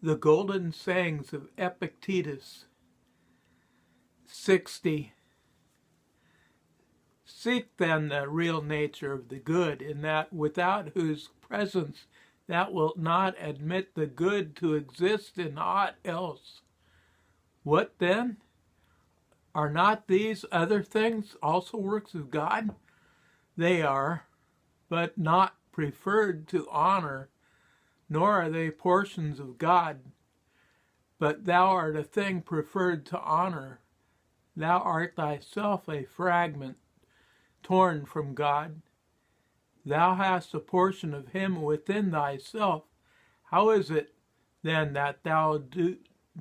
The Golden Sayings of Epictetus. 60. Seek then the real nature of the good, in that without whose presence thou wilt not admit the good to exist in aught else. What then? Are not these other things also works of God? They are, but not preferred to honor, nor are they portions of God. But thou art a thing preferred to honor. Thou art thyself a fragment torn from God. Thou hast a portion of him within thyself. How is it, then, that thou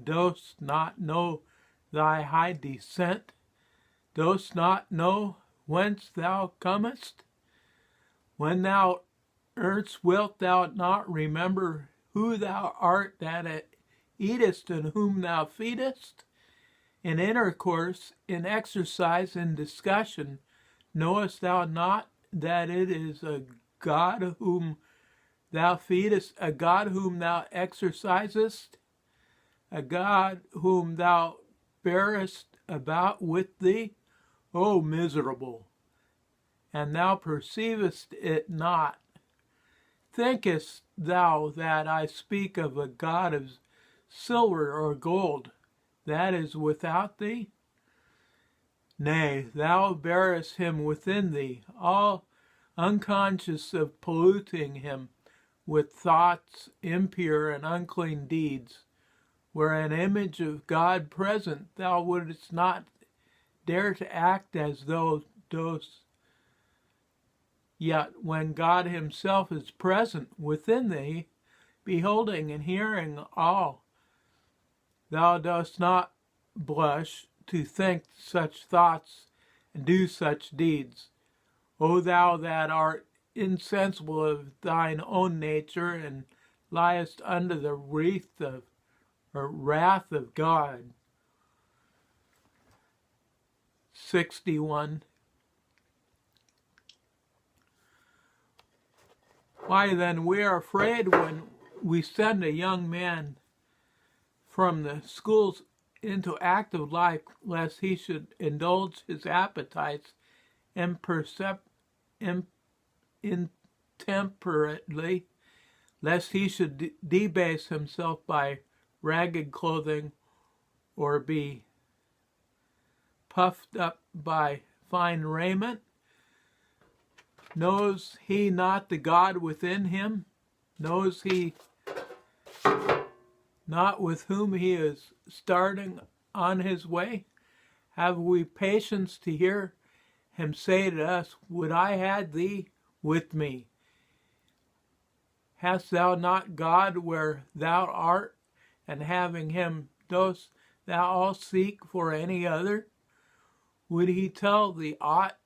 dost not know thy high descent? Dost not know whence thou comest? When thou erst, wilt thou not remember who thou art that eatest and whom thou feedest? In intercourse, in exercise, in discussion, knowest thou not that it is a God whom thou feedest, a God whom thou exercisest, a God whom thou bearest about with thee? O miserable! And thou perceivest it not. Thinkest thou that I speak of a God of silver or gold that is without thee? Nay, thou bearest him within thee, all unconscious of polluting him with thoughts impure and unclean deeds. Were an image of God present, thou wouldst not dare to act as thou dost. Yet when God himself is present within thee, beholding and hearing all, thou dost not blush to think such thoughts and do such deeds. O thou that art insensible of thine own nature and liest under the wrath of God. 61. Why then we are afraid when we send a young man from the schools into active life, lest he should indulge his appetites intemperately, lest he should debase himself by ragged clothing, or be puffed up by fine raiment. Knows he not the God within him? Knows he not with whom he is starting on his way? Have we patience to hear him say to us, would I had thee with me? Hast thou not God where thou art, and having him dost thou all seek for any other? Would he tell thee aught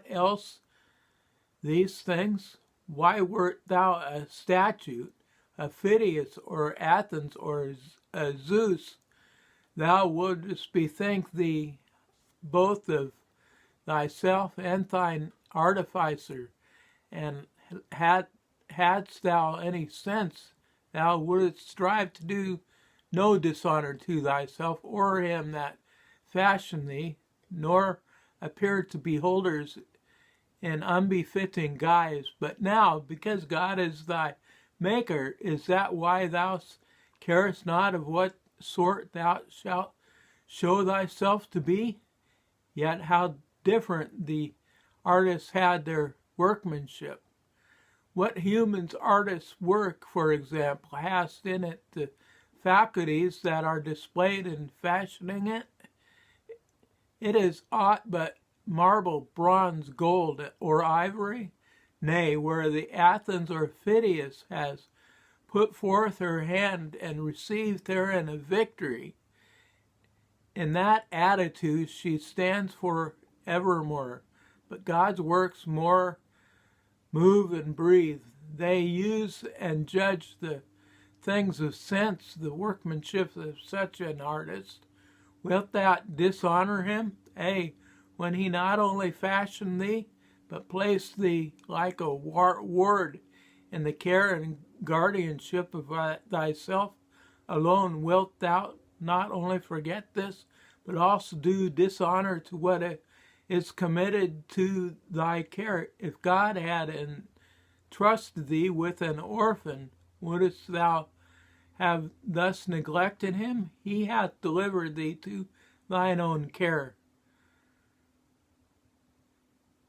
else these things? Why wert thou a statue, a Phidias or Athens or a Zeus? Thou wouldst bethink thee both of thyself and thine artificer, and hadst thou any sense, thou wouldst strive to do no dishonor to thyself or him that fashioned thee, nor appear to beholders in unbefitting guise. But now, because God is thy maker, is that why thou carest not of what sort thou shalt show thyself to be? Yet how different the artists had their workmanship. What humans artists' work, for example, has in it the faculties that are displayed in fashioning it? It is aught but marble, bronze, gold, or ivory? Nay, where the Athens or Phidias has put forth her hand and received therein a victory, in that attitude she stands for evermore. But God's works more move and breathe. They use and judge the things of sense, the workmanship of such an artist. Wilt thou dishonor him? When he not only fashioned thee, but placed thee like a ward in the care and guardianship of thyself alone wilt thou not only forget this, but also do dishonor to what is committed to thy care. If God had entrusted thee with an orphan, wouldst thou have thus neglected him? He hath delivered thee to thine own care,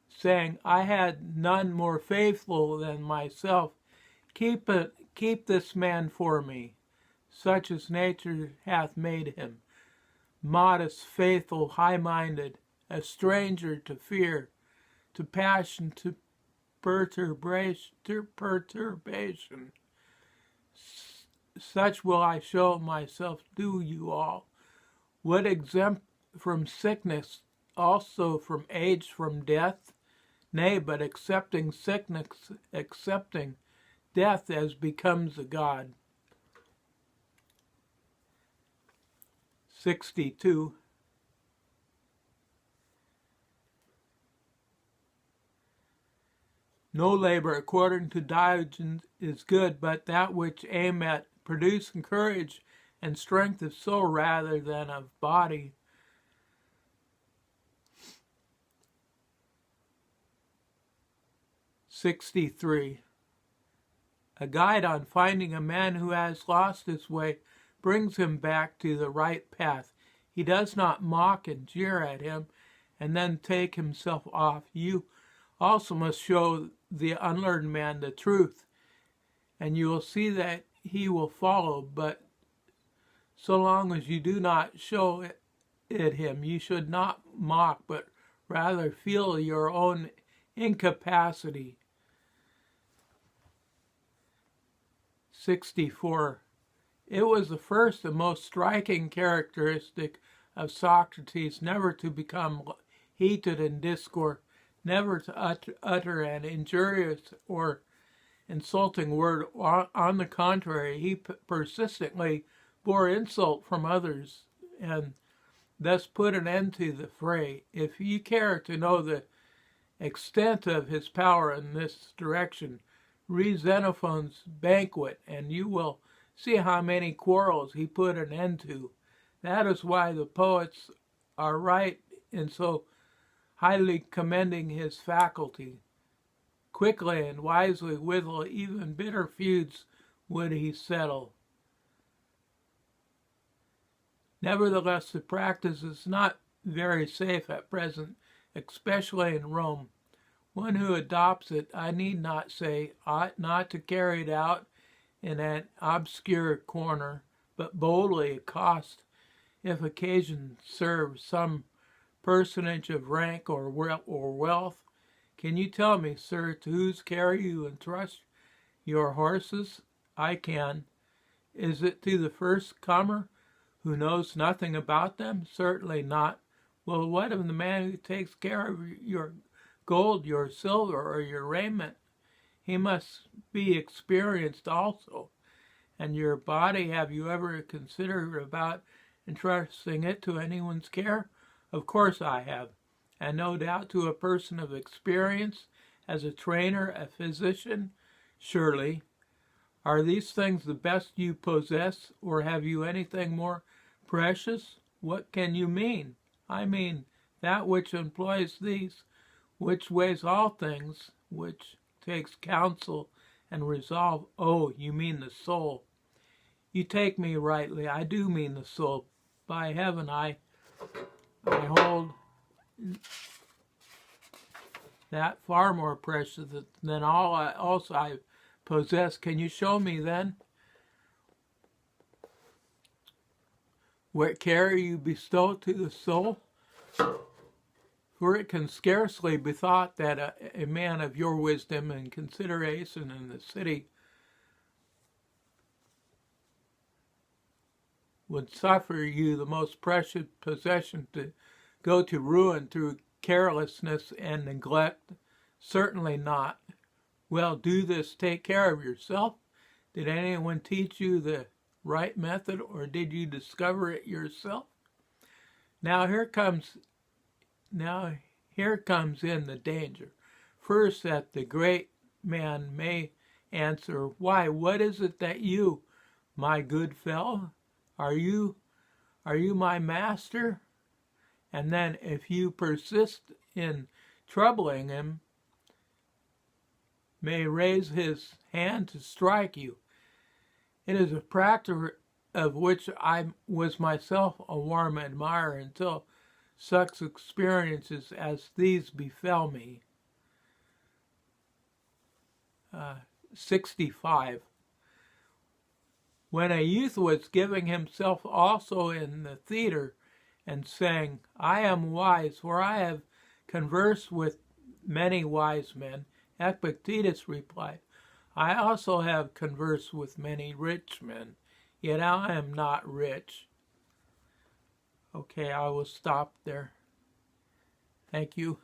saying, I had none more faithful than myself. Keep this man for me, such as nature hath made him, modest, faithful, high-minded, a stranger to fear, to passion, to perturbation. Such will I show myself to you all. What exempt from sickness, also from age, from death? Nay, but accepting sickness, accepting death as becomes a God. 62. No labor according to Diogenes is good, but that which aim at producing courage and strength of soul rather than of body. 63. A guide on finding a man who has lost his way brings him back to the right path. He does not mock and jeer at him and then take himself off. You also must show the unlearned man the truth, and you will see that he will follow. But so long as you do not show it him, you should not mock, but rather feel your own incapacity. 64. It was the first and most striking characteristic of Socrates never to become heated in discourse, never to utter an injurious or insulting word. On the contrary, he persistently bore insult from others and thus put an end to the fray. If you care to know the extent of his power in this direction, read Xenophon's Banquet, and you will see how many quarrels he put an end to. That is why the poets are right in so highly commending his faculty. Quickly and wisely withal, even bitter feuds would he settle. Nevertheless, the practice is not very safe at present, especially in Rome. One who adopts it, I need not say, ought not to carry it out in an obscure corner, but boldly accost, if occasion serves, some personage of rank or wealth. Can you tell me, sir, to whose care you entrust your horses? I can. Is it to the first comer who knows nothing about them? Certainly not. Well, what of the man who takes care of your gold, your silver, or your raiment? He must be experienced also. And your body, have you ever considered about entrusting it to anyone's care? Of course I have, and no doubt to a person of experience, as a trainer, a physician. Surely. Are these things the best you possess, or have you anything more precious? What can you mean? I mean that which employs these, which weighs all things, which takes counsel and resolve. Oh, you mean the soul. You take me rightly. I do mean the soul. By heaven, I hold that far more precious than all else I possess. Can you show me then what care you bestow to the soul? For it can scarcely be thought that a man of your wisdom and consideration in the city would suffer you the most precious possession to go to ruin through carelessness and neglect. Certainly not. Well, do this, take care of yourself. Did anyone teach you the right method, or did you discover it yourself? Now here comes in the danger. First, that the great man may answer, "Why, what is it that you, my good fellow, are you my master?" And then if you persist in troubling him, may raise his hand to strike you. It is a practice of which I was myself a warm admirer until such experiences as these befell me. 65. When a youth was giving himself also in the theater and saying, "I am wise, for I have conversed with many wise men," Epictetus replied, "I also have conversed with many rich men, yet I am not rich." Okay, I will stop there. Thank you.